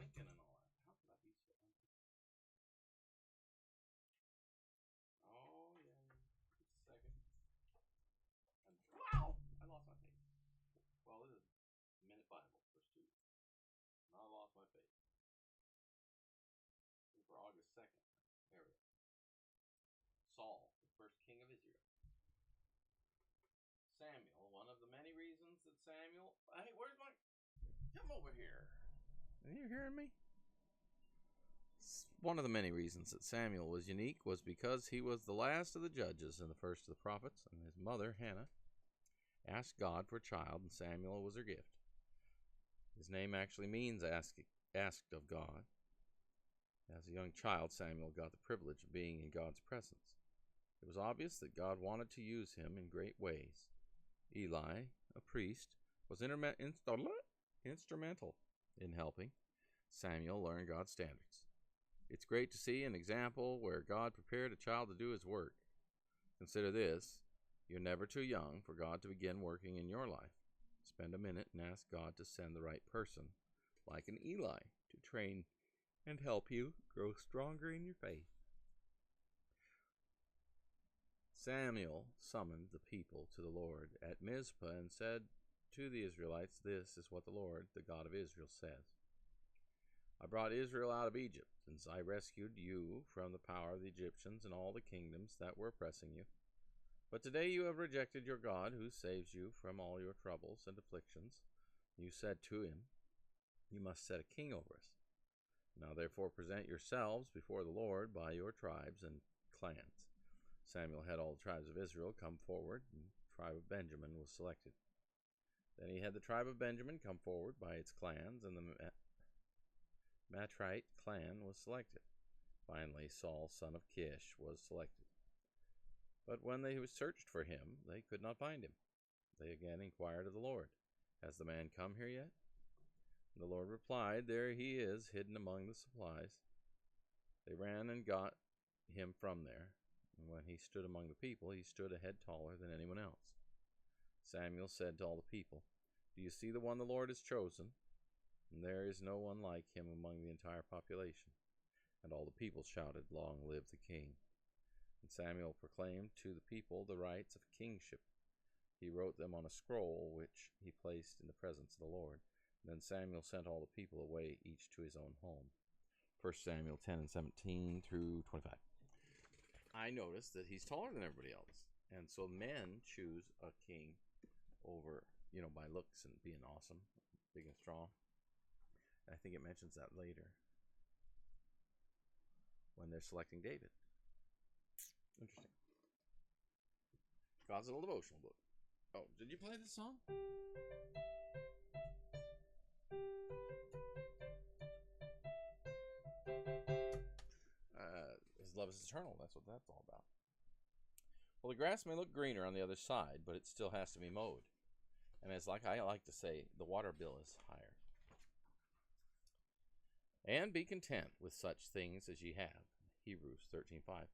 blinking and all that. How could I be so Oh, yeah. Just a second. Wow! I lost my page. Well, it is Minute Bible, verse 2. And I lost my page. For August 2nd. There we go. Saul, the first king of Israel. Samuel, one of the many reasons that Samuel... Hey, where's my... Come over here. Are you hearing me? One of the many reasons that Samuel was unique was because he was the last of the judges and the first of the prophets, and his mother, Hannah, asked God for a child, and Samuel was her gift. His name actually means asked of God. As a young child, Samuel got the privilege of being in God's presence. It was obvious that God wanted to use him in great ways. Eli, a priest, was instrumental in helping Samuel learn God's standards. It's great to see an example where God prepared a child to do his work. Consider this: you're never too young for God to begin working in your life. Spend a minute and ask God to send the right person, like an Eli, to train and help you grow stronger in your faith. Samuel summoned the people to the Lord at Mizpah and said to the Israelites, "This is what the Lord, the God of Israel, says. I brought Israel out of Egypt, and I rescued you from the power of the Egyptians and all the kingdoms that were oppressing you. But today you have rejected your God, who saves you from all your troubles and afflictions. You said to him, 'You must set a king over us.' Now therefore present yourselves before the Lord by your tribes and clans." Samuel had all the tribes of Israel come forward, and the tribe of Benjamin was selected. Then he had the tribe of Benjamin come forward by its clans, and the Matrite clan was selected. Finally, Saul, son of Kish, was selected. But when they searched for him, they could not find him. They again inquired of the Lord, "Has the man come here yet?" And the Lord replied, "There he is, hidden among the supplies." They ran and got him from there, and when he stood among the people, he stood a head taller than anyone else. Samuel said to all the people, "Do you see the one the Lord has chosen? And there is no one like him among the entire population." And all the people shouted, "Long live the king." And Samuel proclaimed to the people the rights of kingship. He wrote them on a scroll, which he placed in the presence of the Lord. Then Samuel sent all the people away, each to his own home. 1 Samuel 10 and 17 through 25. I noticed that he's taller than everybody else. And so men choose a king over, by looks and being awesome, big and strong. I think it mentions that later when they're selecting David. Interesting. God's little devotional book. Oh, did you play this song? His love is eternal. That's what that's all about. Well, the grass may look greener on the other side, but it still has to be mowed. And as I like to say, the water bill is higher. And be content with such things as ye have. Hebrews 13:5.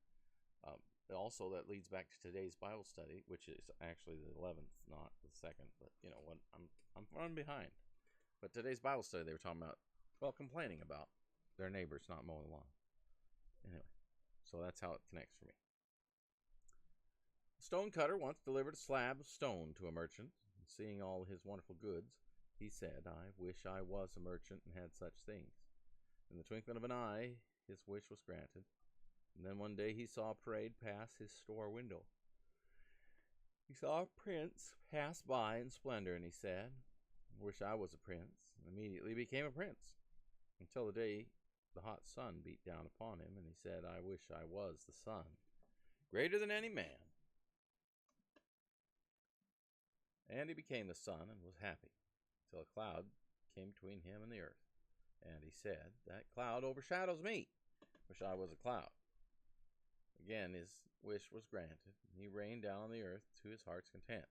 Also, that leads back to today's Bible study, which is actually the 11th, not the 2nd. But when I'm running behind. But today's Bible study, they were talking about, complaining about their neighbors not mowing the lawn. Anyway, so that's how it connects for me. A stone cutter once delivered a slab of stone to a merchant. And seeing all his wonderful goods, he said, "I wish I was a merchant and had such things." In the twinkling of an eye, his wish was granted. And then one day he saw a parade pass his store window. He saw a prince pass by in splendor, and he said, "I wish I was a prince," and immediately became a prince, until the day the hot sun beat down upon him, and he said, "I wish I was the sun, greater than any man." And he became the sun and was happy, till a cloud came between him and the earth. And he said, "That cloud overshadows me. Wish I was a cloud." Again his wish was granted, and he rained down on the earth to his heart's content,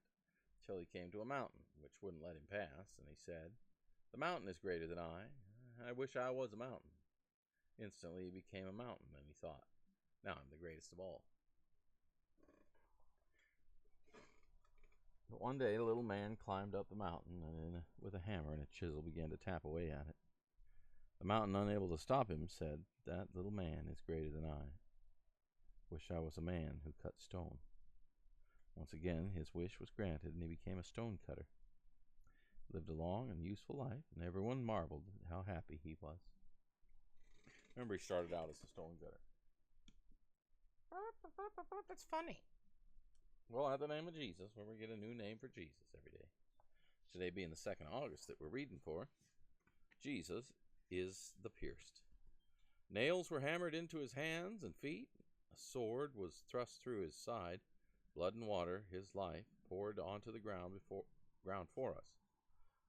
till he came to a mountain, which wouldn't let him pass, and he said, "The mountain is greater than I. I wish I was a mountain." Instantly he became a mountain, and he thought, "Now I'm the greatest of all." But one day a little man climbed up the mountain, and with a hammer and a chisel began to tap away at it. The mountain, unable to stop him, said, "That little man is greater than I. Wish I was a man who cut stone." Once again his wish was granted, and he became a stone cutter. Lived a long and useful life, and everyone marveled at how happy he was. Remember, he started out as a stone cutter. That's funny. Well, at the name of Jesus, where we get a new name for Jesus every day. Today being the 2nd of August that we're reading for, Jesus is the pierced. Nails were hammered into his hands and feet. A sword was thrust through his side. Blood and water, his life, poured onto the ground for us.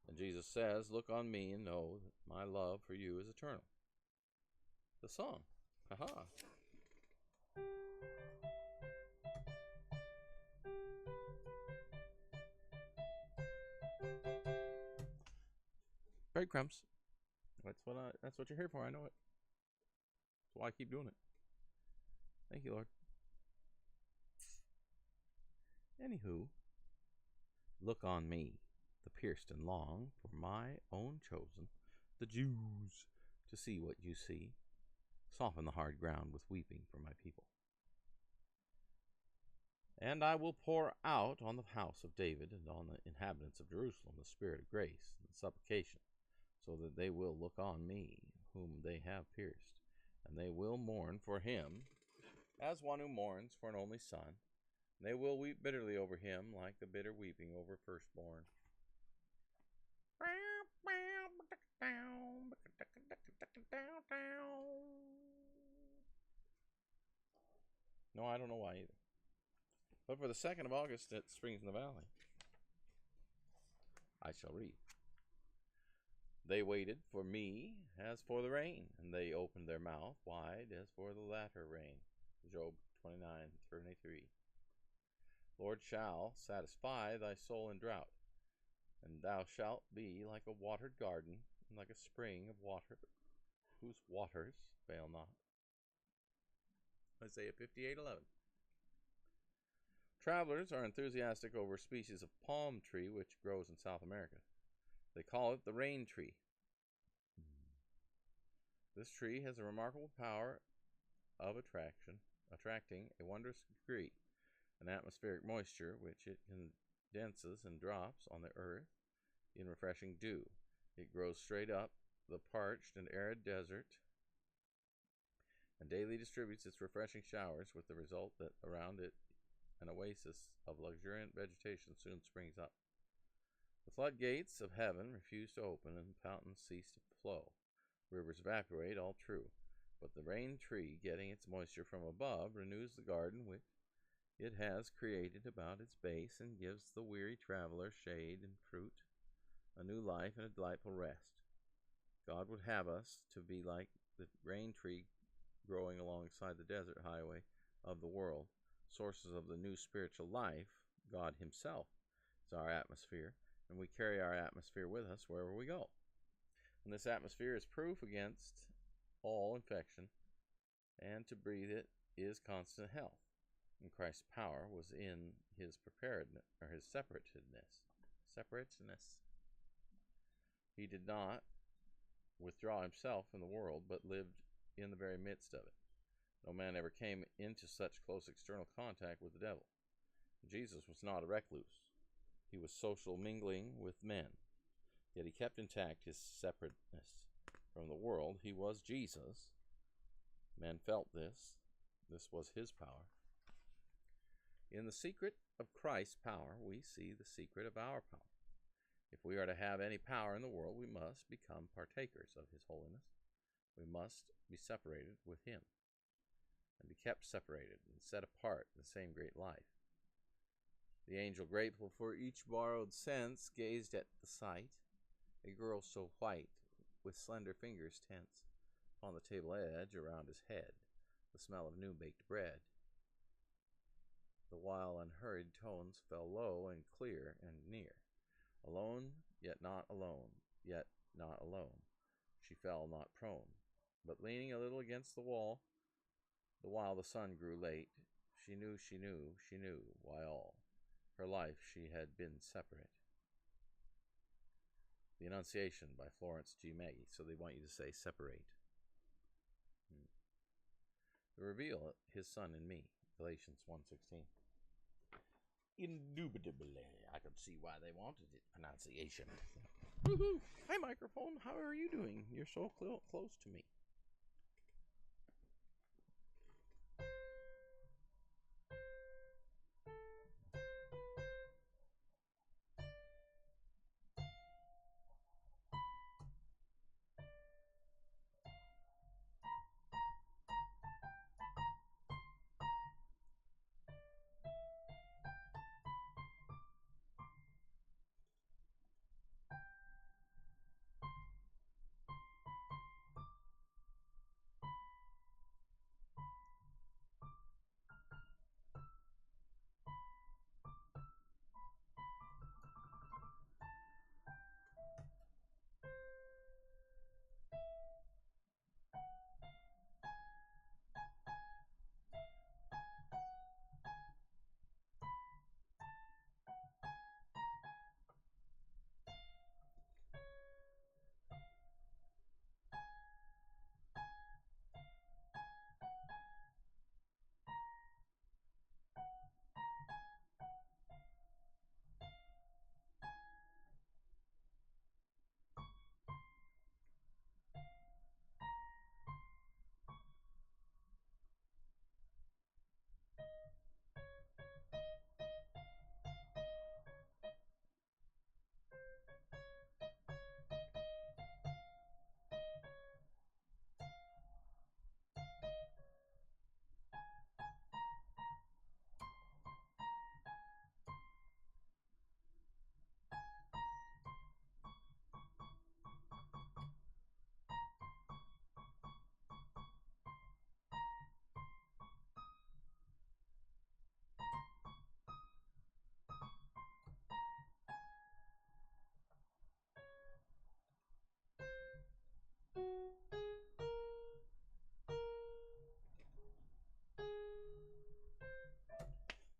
And Jesus says, "Look on me and know that my love for you is eternal." The song. Ha-ha. Breadcrumbs. That's what you're here for. I know it. That's why I keep doing it. Thank you, Lord. Anywho, look on me, the pierced and long, for my own chosen, the Jews, to see what you see. Soften the hard ground with weeping for my people. And I will pour out on the house of David and on the inhabitants of Jerusalem the spirit of grace and supplication, so that they will look on me, whom they have pierced, and they will mourn for him as one who mourns for an only son. They will weep bitterly over him, like the bitter weeping over firstborn. No, I don't know why either. But for the 2nd of August at Springs in the Valley, I shall read. They waited for me as for the rain, and they opened their mouth wide as for the latter rain. Job 29:23. Lord shall satisfy thy soul in drought, and thou shalt be like a watered garden, and like a spring of water, whose waters fail not. Isaiah 58:11. Travelers are enthusiastic over a species of palm tree which grows in South America. They call it the rain tree. This tree has a remarkable power of attracting a wondrous degree, an atmospheric moisture which it condenses and drops on the earth in refreshing dew. It grows straight up the parched and arid desert and daily distributes its refreshing showers, with the result that around it an oasis of luxuriant vegetation soon springs up. The floodgates of heaven refuse to open, and fountains cease to flow. Rivers evaporate, all true. But the rain tree, getting its moisture from above, renews the garden which it has created about its base, and gives the weary traveler shade and fruit, a new life and a delightful rest. God would have us to be like the rain tree growing alongside the desert highway of the world, sources of the new spiritual life. God himself is our atmosphere, and we carry our atmosphere with us wherever we go. And this atmosphere is proof against all infection, and to breathe it is constant health. And Christ's power was in his preparedness, or his separateness. He did not withdraw himself from the world, but lived in the very midst of it. No man ever came into such close external contact with the devil. Jesus was not a recluse. He was social, mingling with men, yet he kept intact his separateness from the world. He was Jesus. Men felt this. This was his power. In the secret of Christ's power, we see the secret of our power. If we are to have any power in the world, we must become partakers of his holiness. We must be separated with him, and be kept separated and set apart in the same great life. The angel, grateful for each borrowed sense, gazed at the sight. A girl so white, with slender fingers tense, upon the table edge around his head, the smell of new-baked bread. The while unhurried tones fell low and clear and near. Alone, yet not alone, yet not alone. She fell not prone, but leaning a little against the wall, the while the sun grew late. She knew, why all her life she had been separate. The Annunciation by Florence G. Maggie. So they want you to say separate. Reveal his Son in me. Galatians 1:16. Indubitably, I could see why they wanted it. Pronunciation. Woohoo! Hi, microphone. How are you doing? You're so close to me.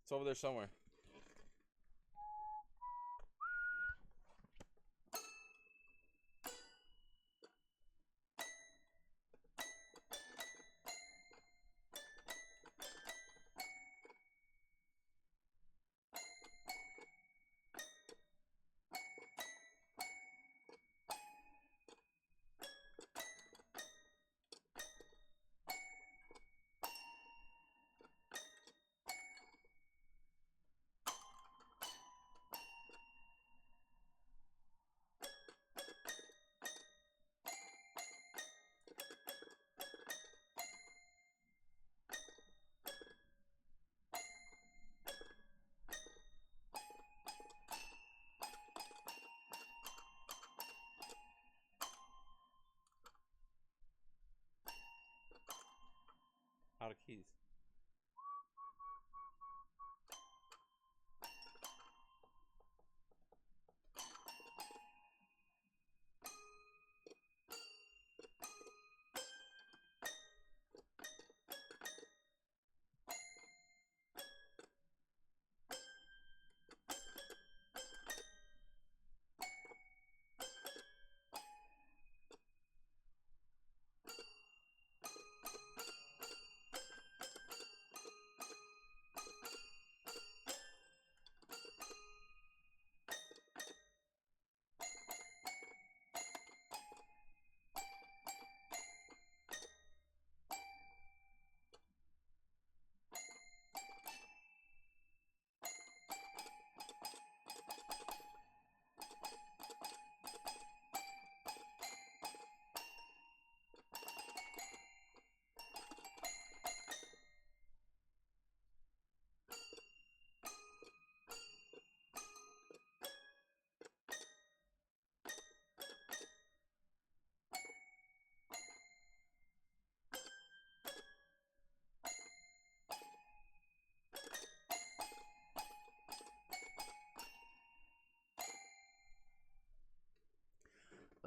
It's over there somewhere. Out of keys.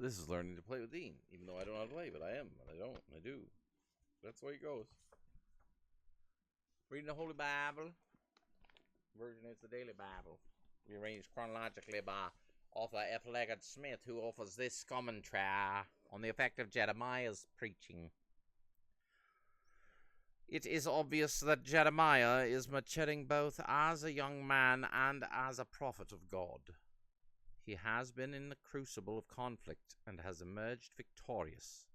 This is learning to play with Dean, even though I don't know how to play, but I am, but I don't, I do. That's the way it goes. Reading the Holy Bible. Version is the Daily Bible. Rearranged chronologically by author F. Smith, who offers this commentary on the effect of Jeremiah's preaching. It is obvious that Jeremiah is maturing both as a young man and as a prophet of God. He has been in the crucible of conflict and has emerged victorious.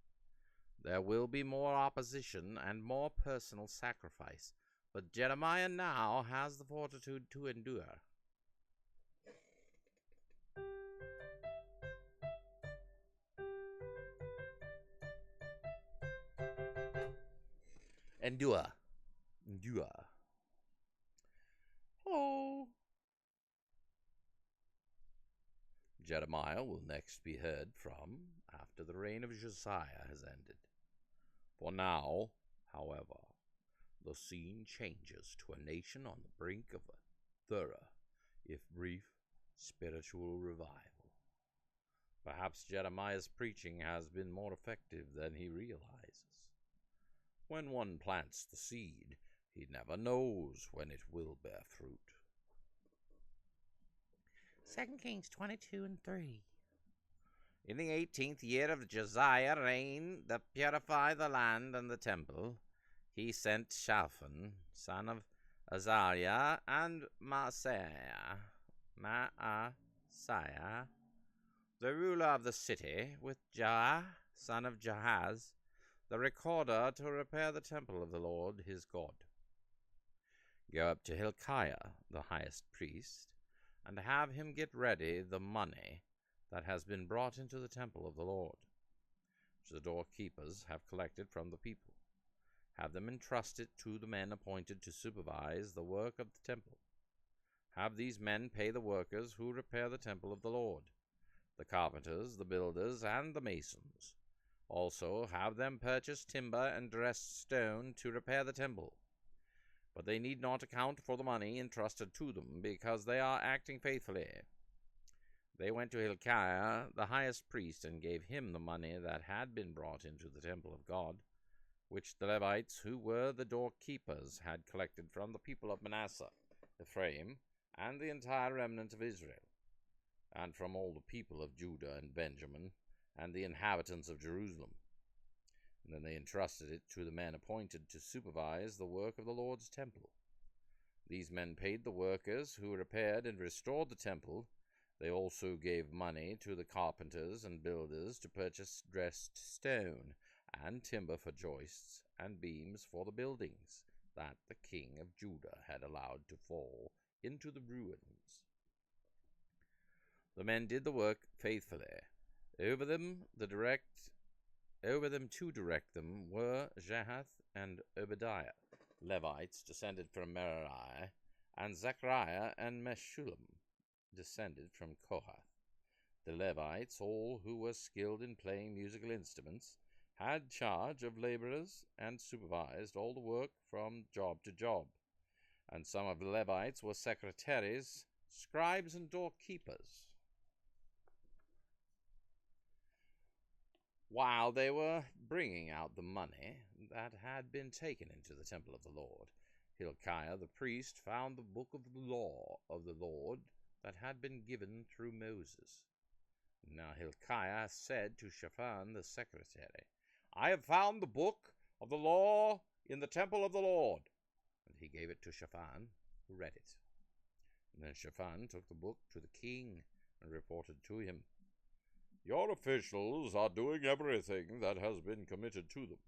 There will be more opposition and more personal sacrifice, but Jeremiah now has the fortitude to endure. Endure. Hello. Jeremiah will next be heard from after the reign of Josiah has ended. For now, however, the scene changes to a nation on the brink of a thorough, if brief, spiritual revival. Perhaps Jeremiah's preaching has been more effective than he realizes. When one plants the seed, he never knows when it will bear fruit. 2 Kings 22:3. In the 18th year of Josiah's reign, to purify the land and the temple, he sent Shaphan, son of Azariah, and Maaseiah, the ruler of the city, with Jah, son of Jahaz, the recorder, to repair the temple of the Lord his God. Go up to Hilkiah, the highest priest, and have him get ready the money that has been brought into the temple of the Lord, which the doorkeepers have collected from the people. Have them entrust it to the men appointed to supervise the work of the temple. Have these men pay the workers who repair the temple of the Lord, the carpenters, the builders, and the masons. Also have them purchase timber and dressed stone to repair the temple. But they need not account for the money entrusted to them, because they are acting faithfully. They went to Hilkiah, the highest priest, and gave him the money that had been brought into the temple of God, which the Levites, who were the doorkeepers, had collected from the people of Manasseh, Ephraim, and the entire remnant of Israel, and from all the people of Judah and Benjamin, and the inhabitants of Jerusalem. And then they entrusted it to the men appointed to supervise the work of the Lord's temple. These men paid the workers who repaired and restored the temple. They also gave money to the carpenters and builders to purchase dressed stone and timber for joists and beams for the buildings that the king of Judah had allowed to fall into the ruins. The men did the work faithfully. Over them to direct them were Jahath and Obadiah, Levites descended from Merari, and Zechariah and Meshullam, descended from Kohath. The Levites, all who were skilled in playing musical instruments, had charge of laborers and supervised all the work from job to job. And some of the Levites were secretaries, scribes, and doorkeepers. While they were bringing out the money that had been taken into the temple of the Lord, Hilkiah the priest found the book of the law of the Lord that had been given through Moses. Now Hilkiah said to Shaphan the secretary, I have found the book of the law in the temple of the Lord. And he gave it to Shaphan, who read it. And then Shaphan took the book to the king and reported to him, Your officials are doing everything that has been committed to them.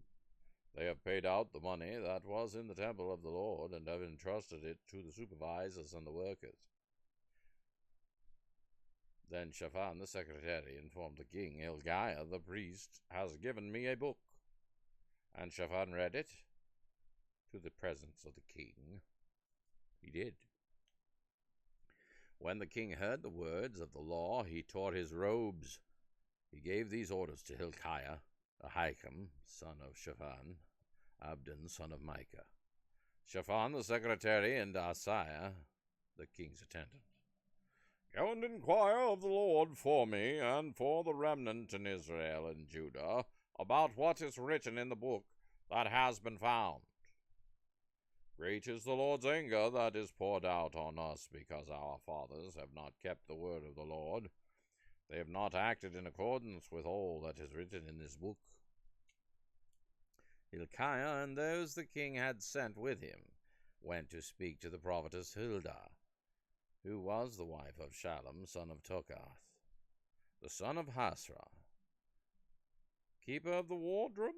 They have paid out the money that was in the temple of the Lord and have entrusted it to the supervisors and the workers. Then Shaphan the secretary informed the king, Hilkiah the priest has given me a book. And Shaphan read it to the presence of the king. He did. When the king heard the words of the law, he tore his robes. He gave these orders to Hilkiah, Ahikam, son of Shaphan, Abdon, son of Micah, Shaphan the secretary, and Asaiah, the king's attendant. Go and inquire of the Lord for me and for the remnant in Israel and Judah about what is written in the book that has been found. Great is the Lord's anger that is poured out on us because our fathers have not kept the word of the Lord, They have not acted in accordance with all that is written in this book. Hilkiah and those the king had sent with him went to speak to the prophetess Huldah, who was the wife of Shallum, son of Tokath, the son of Hasrah, keeper of the wardrobe.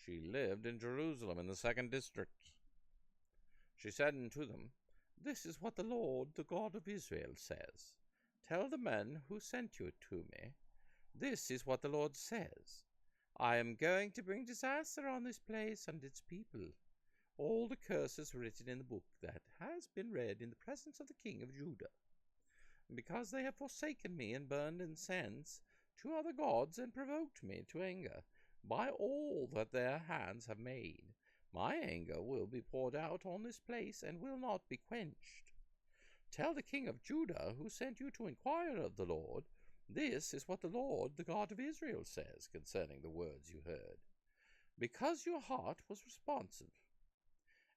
She lived in Jerusalem in the 2nd district. She said unto them, This is what the Lord, the God of Israel, says. Tell the men who sent you to me, this is what the Lord says. I am going to bring disaster on this place and its people. All the curses written in the book that has been read in the presence of the king of Judah. Because they have forsaken me and burned incense to other gods and provoked me to anger by all that their hands have made, my anger will be poured out on this place and will not be quenched. Tell the king of Judah, who sent you to inquire of the Lord, this is what the Lord, the God of Israel, says concerning the words you heard. Because your heart was responsive,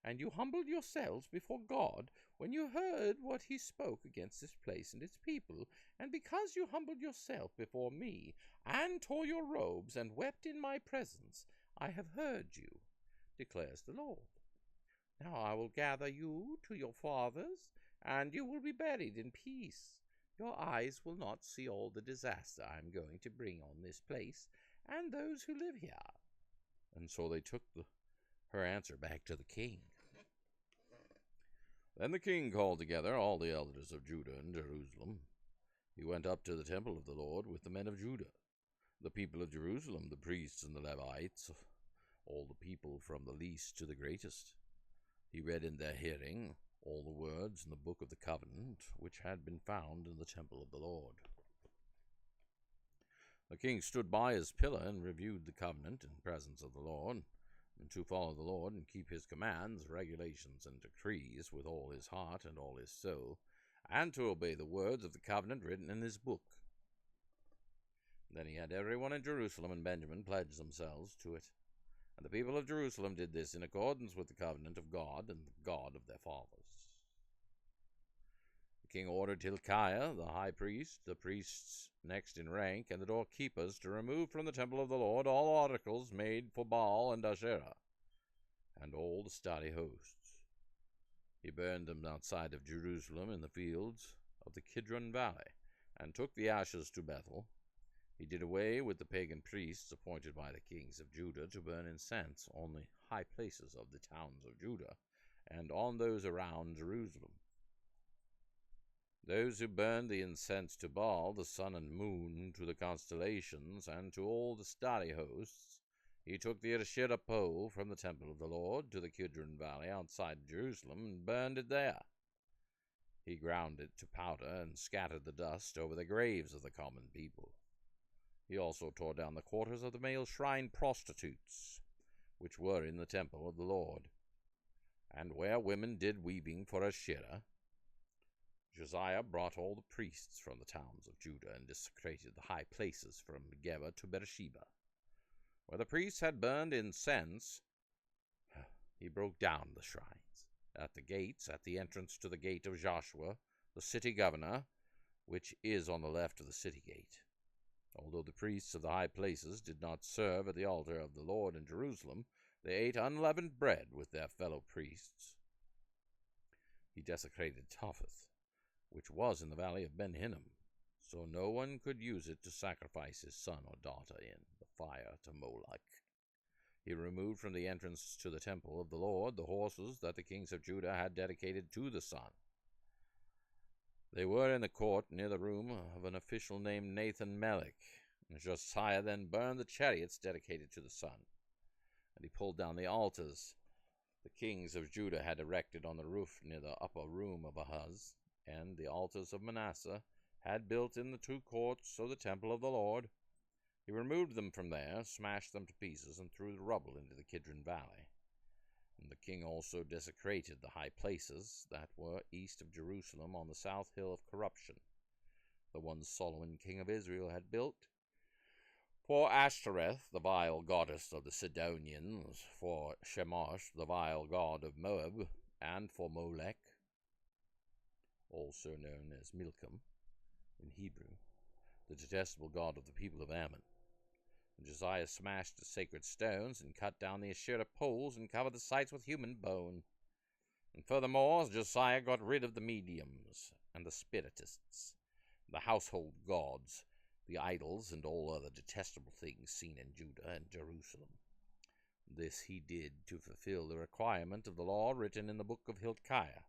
and you humbled yourselves before God when you heard what he spoke against this place and its people, and because you humbled yourself before me, and tore your robes, and wept in my presence, I have heard you, declares the Lord. Now I will gather you to your fathers, and you will be buried in peace. Your eyes will not see all the disaster I am going to bring on this place and those who live here. And so they took her answer back to the king. Then the king called together all the elders of Judah and Jerusalem. He went up to the temple of the Lord with the men of Judah, the people of Jerusalem, the priests and the Levites, all the people from the least to the greatest. He read in their hearing all the words in the book of the covenant which had been found in the temple of the Lord. The king stood by his pillar and reviewed the covenant in presence of the Lord, and to follow the Lord and keep his commands, regulations, and decrees with all his heart and all his soul, and to obey the words of the covenant written in his book. Then he had everyone in Jerusalem and Benjamin pledge themselves to it. And the people of Jerusalem did this in accordance with the covenant of God and the God of their fathers. The king ordered Hilkiah, the high priest, the priests next in rank, and the doorkeepers to remove from the temple of the Lord all articles made for Baal and Asherah, and all the starry hosts. He burned them outside of Jerusalem in the fields of the Kidron Valley, and took the ashes to Bethel. He did away with the pagan priests appointed by the kings of Judah to burn incense on the high places of the towns of Judah, and on those around Jerusalem. Those who burned the incense to Baal, the sun and moon, to the constellations, and to all the starry hosts, he took the Asherah pole from the temple of the Lord to the Kidron Valley outside Jerusalem, and burned it there. He ground it to powder and scattered the dust over the graves of the common people. He also tore down the quarters of the male shrine prostitutes, which were in the temple of the Lord, and where women did weaving for Asherah. Josiah brought all the priests from the towns of Judah and desecrated the high places from Geba to Beersheba. Where the priests had burned incense, he broke down the shrines. At the gates, at the entrance to the gate of Joshua, the city governor, which is on the left of the city gate. Although the priests of the high places did not serve at the altar of the Lord in Jerusalem, they ate unleavened bread with their fellow priests. He desecrated Topheth, which was in the valley of Ben Hinnom, so no one could use it to sacrifice his son or daughter in the fire to Moloch. He removed from the entrance to the temple of the Lord the horses that the kings of Judah had dedicated to the sun. They were in the court near the room of an official named Nathan-Melech. And Josiah then burned the chariots dedicated to the sun. And he pulled down the altars the kings of Judah had erected on the roof near the upper room of Ahaz, and the altars of Manasseh had built in the 2 courts of the temple of the Lord. He removed them from there, smashed them to pieces, and threw the rubble into the Kidron Valley. And the king also desecrated the high places that were east of Jerusalem on the south hill of corruption, the ones Solomon king of Israel had built, for Ashtoreth, the vile goddess of the Sidonians, for Chemosh, the vile god of Moab, and for Molech, also known as Milcom in Hebrew, the detestable god of the people of Ammon. And Josiah smashed the sacred stones and cut down the Asherah poles and covered the sites with human bone. And furthermore, Josiah got rid of the mediums and the spiritists, the household gods, the idols, and all other detestable things seen in Judah and Jerusalem. This he did to fulfill the requirement of the law written in the book of Hilkiah,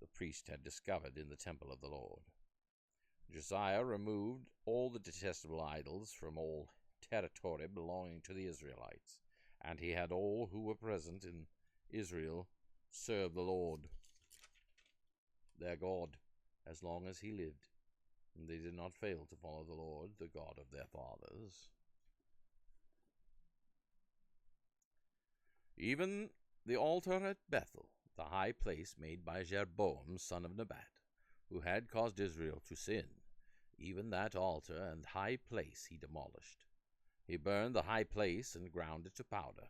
the priest had discovered in the temple of the Lord. Josiah removed all the detestable idols from all territory belonging to the Israelites, and he had all who were present in Israel serve the Lord, their God, as long as he lived, and they did not fail to follow the Lord, the God of their fathers. Even the altar at Bethel, the high place made by Jeroboam, son of Nebat, who had caused Israel to sin, even that altar and high place he demolished. He burned the high place and ground it to powder,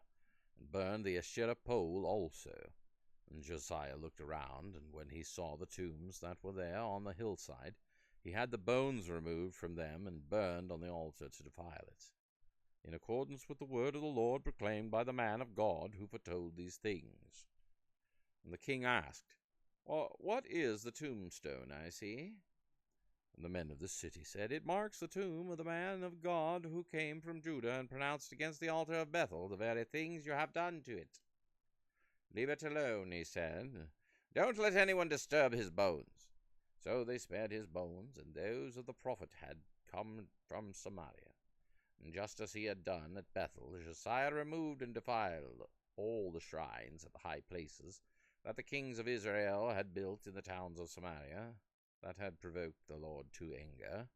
and burned the Asherah pole also. And Josiah looked around, and when he saw the tombs that were there on the hillside, he had the bones removed from them and burned on the altar to defile it, in accordance with the word of the Lord proclaimed by the man of God who foretold these things. And the king asked, "What is the tombstone I see?" And the men of the city said, "It marks the tomb of the man of God who came from Judah and pronounced against the altar of Bethel the very things you have done to it." "Leave it alone," he said. "Don't let anyone disturb his bones." So they spared his bones, and those of the prophet had come from Samaria. And just as he had done at Bethel, Josiah removed and defiled all the shrines at the high places that the kings of Israel had built in the towns of Samaria, that had provoked the Lord to anger.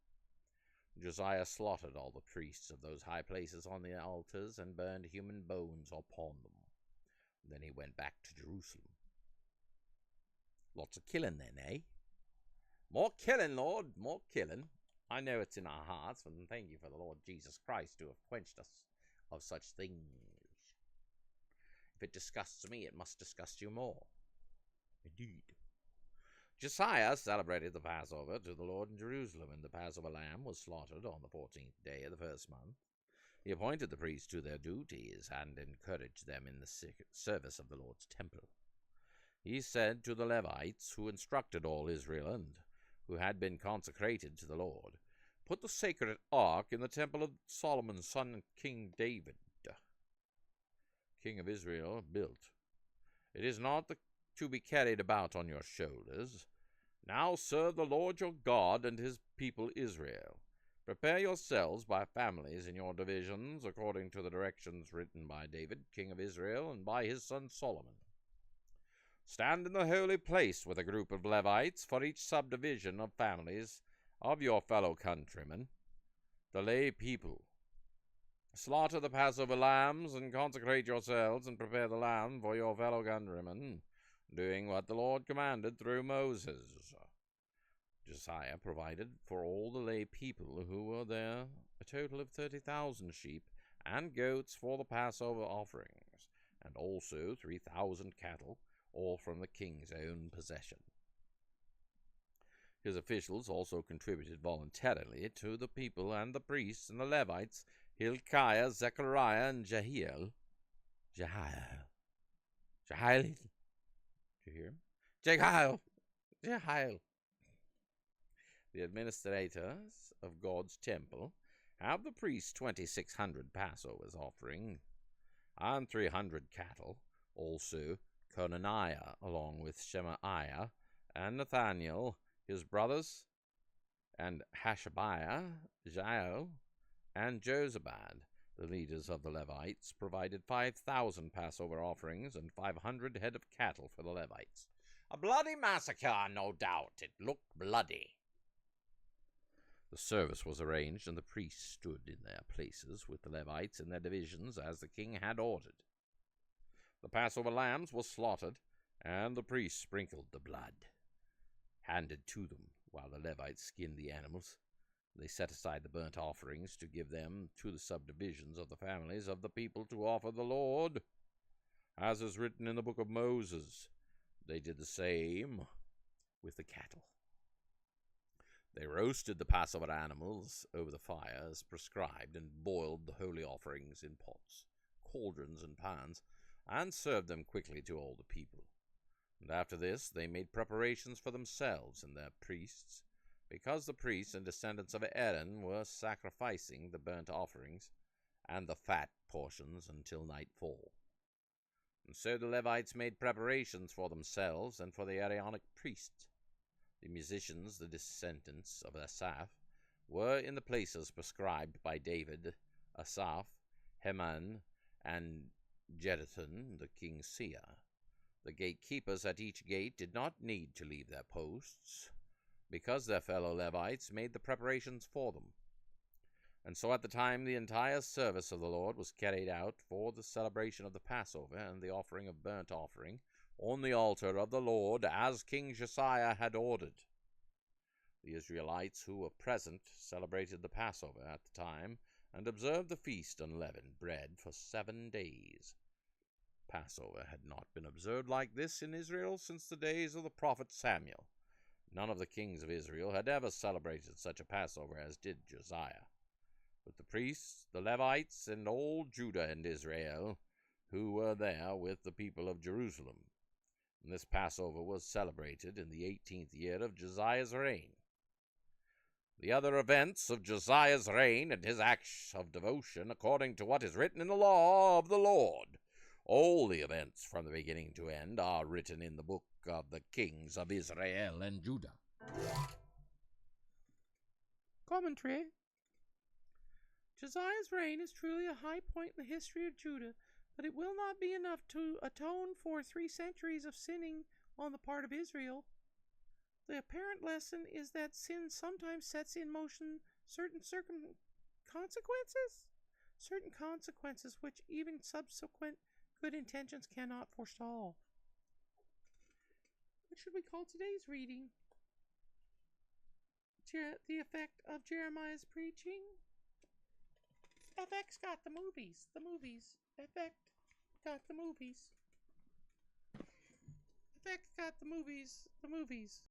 Josiah slaughtered all the priests of those high places on the altars and burned human bones upon them. Then he went back to Jerusalem. Lots of killing then, eh? More killing, Lord, more killing. I know it's in our hearts, and thank you for the Lord Jesus Christ to have quenched us of such things. If it disgusts me, it must disgust you more. Indeed. Josiah celebrated the Passover to the Lord in Jerusalem, and the Passover lamb was slaughtered on the 14th day of the first month. He appointed the priests to their duties and encouraged them in the service of the Lord's temple. He said to the Levites, who instructed all Israel and who had been consecrated to the Lord, "Put the sacred ark in the temple of Solomon's son King David, king of Israel, built. It is not to be carried about on your shoulders. Now serve the Lord your God and his people Israel. Prepare yourselves by families in your divisions, according to the directions written by David, king of Israel, and by his son Solomon. Stand in the holy place with a group of Levites for each subdivision of families of your fellow countrymen, the lay people. Slaughter the Passover lambs and consecrate yourselves and prepare the lamb for your fellow countrymen, doing what the Lord commanded through Moses." Josiah provided for all the lay people who were there a total of 30,000 sheep and goats for the Passover offerings, and also 3,000 cattle, all from the king's own possession. His officials also contributed voluntarily to the people and the priests and the Levites, Hilkiah, Zechariah, and Jehiel. Did you hear him? Jehiel. The administrators of God's temple have the priests 2,600 Passovers offering, and 300 cattle, also Conaniah, along with Shemaiah, and Nathaniel, his brothers, and Hashabiah, Jael, and Jozabad, the leaders of the Levites, provided 5,000 Passover offerings and 500 head of cattle for the Levites. A bloody massacre, no doubt. It looked bloody. The service was arranged, and the priests stood in their places with the Levites in their divisions as the king had ordered. The Passover lambs were slaughtered, and the priests sprinkled the blood, handed to them, while the Levites skinned the animals. They set aside the burnt offerings to give them to the subdivisions of the families of the people to offer the Lord, as is written in the book of Moses. They did the same with the cattle. They roasted the Passover animals over the fire as prescribed, and boiled the holy offerings in pots, cauldrons, and pans, and served them quickly to all the people. And after this they made preparations for themselves and their priests, because the priests and descendants of Aaron were sacrificing the burnt offerings and the fat portions until nightfall. And so the Levites made preparations for themselves and for the Aaronic priests. The musicians, the descendants of Asaph, were in the places prescribed by David, Asaph, Heman, and Jeduthun, the king's seer. The gatekeepers at each gate did not need to leave their posts, because their fellow Levites made the preparations for them. And so at the time the entire service of the Lord was carried out for the celebration of the Passover and the offering of burnt offering on the altar of the Lord, as King Josiah had ordered. The Israelites who were present celebrated the Passover at the time and observed the feast unleavened bread for 7 days. Passover had not been observed like this in Israel since the days of the prophet Samuel. None of the kings of Israel had ever celebrated such a Passover as did Josiah. But the priests, the Levites, and all Judah and Israel, who were there with the people of Jerusalem. And this Passover was celebrated in the 18th year of Josiah's reign. The other events of Josiah's reign and his acts of devotion, according to what is written in the law of the Lord, all the events from the beginning to end, are written in the book of the kings of Israel and Judah. Commentary. Josiah's reign is truly a high point in the history of Judah, but it will not be enough to atone for 3 centuries of sinning on the part of Israel. The apparent lesson is that sin sometimes sets in motion certain consequences which even subsequent good intentions cannot forestall. What should we call today's reading? The effect of Jeremiah's preaching? FX got the movies. FX got the movies.